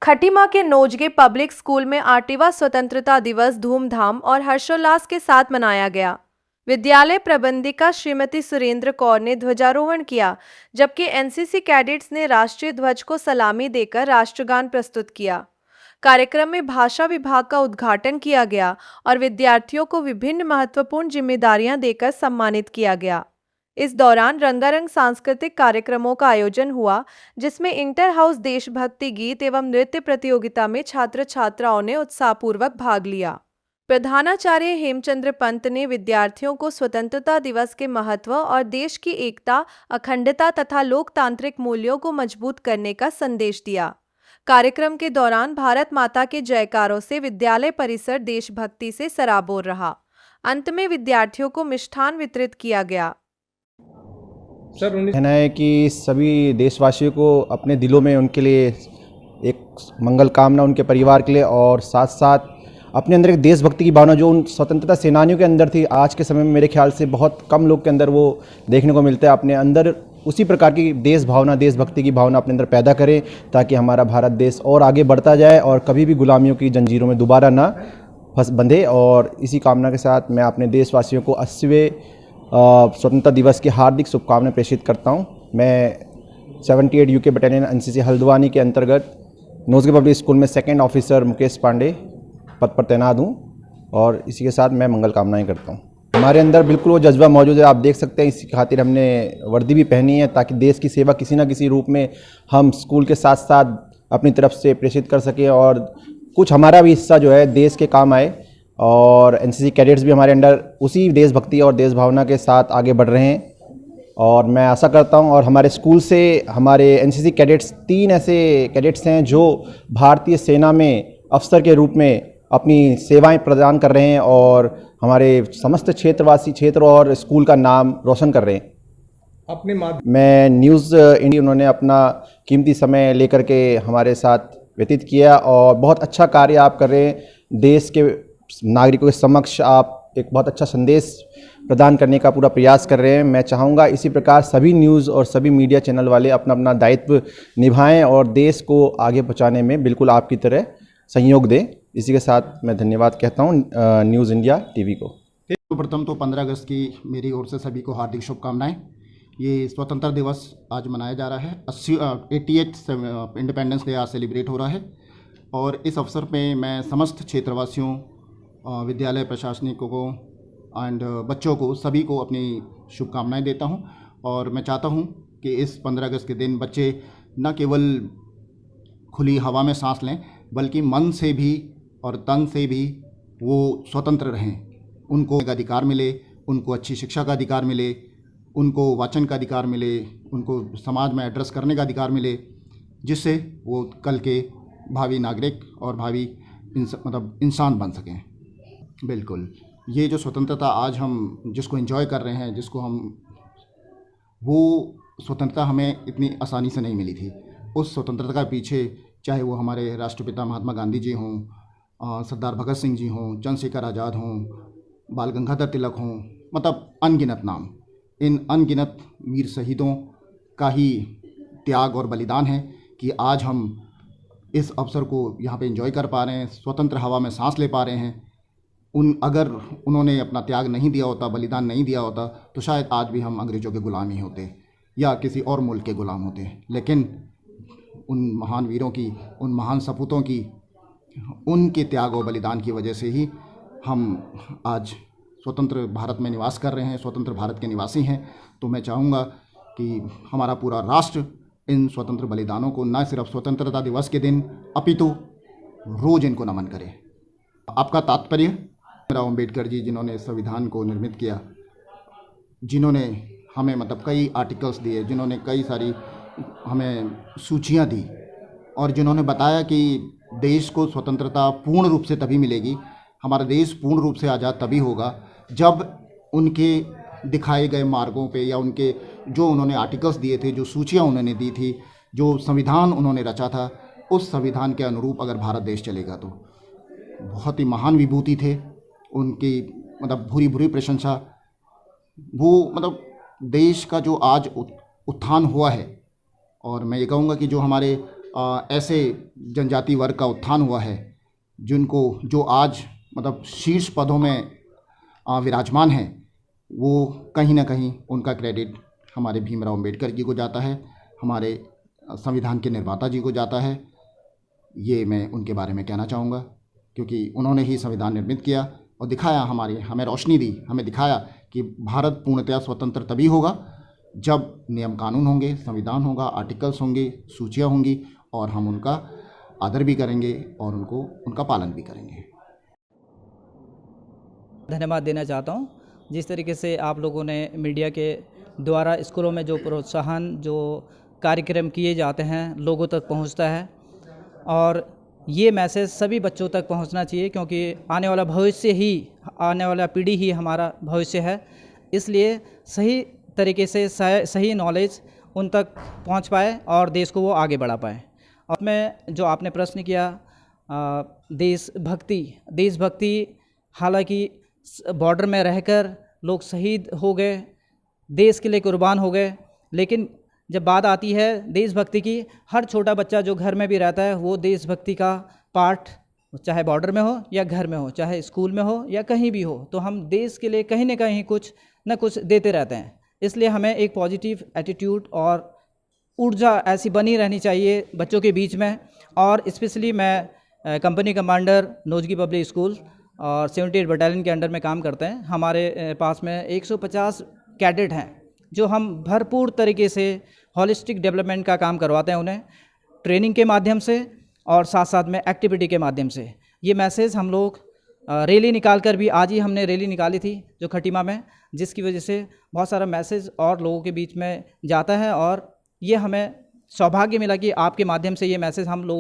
खटीमा के नोजगे public school में 8वां स्वतंत्रता दिवस धूमधाम और हर्षोल्लास के साथ मनाया गया। विद्यालय प्रबंधिका श्रीमती सुरेंद्र कौर ने ध्वजारोहण किया, जबकि एनसीसी कैडेट्स ने राष्ट्रीय ध्वज को सलामी देकर राष्ट्रगान प्रस्तुत किया। कार्यक्रम में भाषा विभाग का उद्घाटन किया गया और विद्यार्थियों को विभिन्न महत्वपूर्ण जिम्मेदारियां देकर सम्मानित किया गया। इस दौरान रंगारंग सांस्कृतिक कार्यक्रमों का आयोजन हुआ, जिसमें इंटर हाउस देशभक्ति गीत एवं नृत्य प्रतियोगिता में छात्र छात्राओं ने उत्साहपूर्वक भाग लिया। प्रधानाचार्य हेमचंद्र पंत ने विद्यार्थियों को स्वतंत्रता दिवस के महत्व और देश की एकता, अखंडता तथा लोकतांत्रिक मूल्यों को मजबूत करने का संदेश दिया। कार्यक्रम के दौरान भारत माता के जयकारों से विद्यालय परिसर देशभक्ति से सराबोर रहा। अंत में विद्यार्थियों को मिष्ठान वितरित किया गया। सर, कहना है कि सभी देशवासियों को अपने दिलों में उनके लिए एक मंगल कामना, उनके परिवार के लिए, और साथ साथ अपने अंदर एक देशभक्ति की भावना जो उन स्वतंत्रता सेनानियों के अंदर थी, आज के समय में मेरे ख्याल से बहुत कम लोग के अंदर वो देखने को मिलता है। अपने अंदर उसी प्रकार की देश भावना, देशभक्ति की भावना अपने अंदर पैदा करें, ताकि हमारा भारत देश और आगे बढ़ता जाए और कभी भी गुलामियों की जंजीरों में दोबारा ना फंस बंधे। और इसी कामना के साथ मैं अपने देशवासियों को 80वें स्वतंत्रता दिवस की हार्दिक शुभकामनाएं प्रेषित करता हूं। मैं 78 यूके बटालियन एनसीसी हल्द्वानी के अंतर्गत नोजगे पब्लिक स्कूल में सेकंड ऑफिसर मुकेश पांडे पद पर तैनात हूं, और इसी के साथ मैं मंगल कामनाएं करता हूं। हमारे अंदर बिल्कुल वो जज्बा मौजूद है, आप देख सकते हैं। इसी खातिर हमने वर्दी भी पहनी है, ताकि देश की सेवा किसी न किसी रूप में हम स्कूल के साथ साथ अपनी तरफ से प्रेषित कर सकें, और कुछ हमारा भी हिस्सा जो है देश के काम आए। और एनसीसी कैडेट्स भी हमारे अंडर उसी देशभक्ति और देश भावना के साथ आगे बढ़ रहे हैं। और मैं आशा करता हूं, और हमारे स्कूल से हमारे एनसीसी कैडेट्स 3 ऐसे कैडेट्स हैं जो भारतीय सेना में अफसर के रूप में अपनी सेवाएं प्रदान कर रहे हैं और हमारे समस्त क्षेत्र और स्कूल का नाम रोशन कर रहे हैं। अपने मैं न्यूज़ इंडिया, उन्होंने अपना कीमती समय लेकर के हमारे साथ व्यतीत किया, और बहुत अच्छा कार्य आप कर रहे हैं। देश के नागरिकों के समक्ष आप एक बहुत अच्छा संदेश प्रदान करने का पूरा प्रयास कर रहे हैं। मैं चाहूँगा इसी प्रकार सभी न्यूज़ और सभी मीडिया चैनल वाले अपना अपना दायित्व निभाएं और देश को आगे पहुँचाने में बिल्कुल आपकी तरह सहयोग दें। इसी के साथ मैं धन्यवाद कहता हूँ न्यूज़ इंडिया टीवी को। प्रथम तो 15 अगस्त की मेरी ओर से सभी को हार्दिक शुभकामनाएं। ये स्वतंत्रता दिवस आज मनाया जा रहा है। 88th इंडिपेंडेंस डे आज सेलिब्रेट हो रहा है, और इस अवसर पे मैं समस्त क्षेत्रवासियों, विद्यालय प्रशासनिकों को एंड बच्चों को, सभी को अपनी शुभकामनाएं देता हूं। और मैं चाहता हूं कि इस 15 अगस्त के दिन बच्चे न केवल खुली हवा में सांस लें, बल्कि मन से भी और तन से भी वो स्वतंत्र रहें। उनको अधिकार मिले, उनको अच्छी शिक्षा का अधिकार मिले, उनको वाचन का अधिकार मिले, उनको समाज में एड्रेस करने का अधिकार मिले, जिससे वो कल के भावी नागरिक और भावी इंसान बन सकें। बिल्कुल, ये जो स्वतंत्रता आज हम जिसको एंजॉय कर रहे हैं, वो स्वतंत्रता हमें इतनी आसानी से नहीं मिली थी। उस स्वतंत्रता का पीछे चाहे वो हमारे राष्ट्रपिता महात्मा गांधी जी हों, सरदार भगत सिंह जी हों, चंद्रशेखर आज़ाद हों, बाल गंगाधर तिलक हों, मतलब अनगिनत नाम, इन अनगिनत वीर शहीदों का ही त्याग और बलिदान है कि आज हम इस अवसर को यहाँ पे एंजॉय कर पा रहे हैं, स्वतंत्र हवा में सांस ले पा रहे हैं। अगर उन्होंने अपना त्याग नहीं दिया होता, बलिदान नहीं दिया होता, तो शायद आज भी हम अंग्रेज़ों के गुलाम ही होते या किसी और मुल्क के गुलाम होते। लेकिन उन महान वीरों की, उन महान सपूतों की, उनके त्याग और बलिदान की वजह से ही हम आज स्वतंत्र भारत में निवास कर रहे हैं, स्वतंत्र भारत के निवासी हैं। तो मैं चाहूँगा कि हमारा पूरा राष्ट्र इन स्वतंत्र बलिदानों को न सिर्फ स्वतंत्रता दिवस के दिन अपितु रोज़ इनको नमन करे। आपका तात्पर्य भीमराव अम्बेडकर जी, जिन्होंने संविधान को निर्मित किया, जिन्होंने हमें मतलब कई आर्टिकल्स दिए, जिन्होंने कई सारी हमें सूचियाँ दी, और जिन्होंने बताया कि देश को स्वतंत्रता पूर्ण रूप से तभी मिलेगी, हमारा देश पूर्ण रूप से आज़ाद तभी होगा जब उनके दिखाए गए मार्गों पे, या उनके जो उन्होंने आर्टिकल्स दिए थे, जो सूचियाँ उन्होंने दी थी, जो संविधान उन्होंने रचा था, उस संविधान के अनुरूप अगर भारत देश चलेगा तो बहुत ही महान विभूति थे। उनकी मतलब भूरी भूरी प्रशंसा। वो मतलब देश का जो आज उत्थान हुआ है, और मैं ये कहूँगा कि जो हमारे ऐसे जनजाति वर्ग का उत्थान हुआ है जिनको जो आज मतलब शीर्ष पदों में विराजमान हैं, वो कहीं ना कहीं उनका क्रेडिट हमारे भीमराव अंबेडकर जी को जाता है, हमारे संविधान के निर्माता जी को जाता है। ये मैं उनके बारे में कहना चाहूँगा, क्योंकि उन्होंने ही संविधान निर्मित किया और दिखाया, हमें रोशनी दी, हमें दिखाया कि भारत पूर्णतया स्वतंत्र तभी होगा जब नियम कानून होंगे, संविधान होगा, आर्टिकल्स होंगे, सूचियाँ होंगी और हम उनका आदर भी करेंगे और उनका पालन भी करेंगे। धन्यवाद देना चाहता हूँ। जिस तरीके से आप लोगों ने मीडिया के द्वारा स्कूलों में जो प्रोत्साहन जो कार्यक्रम किए जाते हैं लोगों तक पहुँचता है, और ये मैसेज सभी बच्चों तक पहुँचना चाहिए, क्योंकि आने वाला पीढ़ी ही हमारा भविष्य है। इसलिए सही तरीके से सही नॉलेज उन तक पहुँच पाए और देश को वो आगे बढ़ा पाए। और मैं जो आपने प्रश्न किया देशभक्ति, हालांकि बॉर्डर में रहकर लोग शहीद हो गए, देश के लिए कुर्बान हो गए, लेकिन जब बात आती है देशभक्ति की, हर छोटा बच्चा जो घर में भी रहता है वो देशभक्ति का पाठ, चाहे बॉर्डर में हो या घर में हो, चाहे स्कूल में हो या कहीं भी हो, तो हम देश के लिए कहीं ना कहीं कुछ न कुछ देते रहते हैं। इसलिए हमें एक पॉजिटिव एटीट्यूड और ऊर्जा ऐसी बनी रहनी चाहिए बच्चों के बीच में। और स्पेशली मैं कंपनी कमांडर नोजगी पब्लिक स्कूल और 78 बटालियन के अंडर में काम करते हैं। हमारे पास में 150 कैडेट हैं जो हम भरपूर तरीके से होलिस्टिक डेवलपमेंट का काम करवाते हैं उन्हें, ट्रेनिंग के माध्यम से और साथ साथ में एक्टिविटी के माध्यम से। ये मैसेज हम लोग रैली निकाल कर भी, आज ही हमने रैली निकाली थी जो खटीमा में, जिसकी वजह से बहुत सारा मैसेज और लोगों के बीच में जाता है। और ये हमें सौभाग्य मिला कि आपके माध्यम से ये मैसेज हम लोगों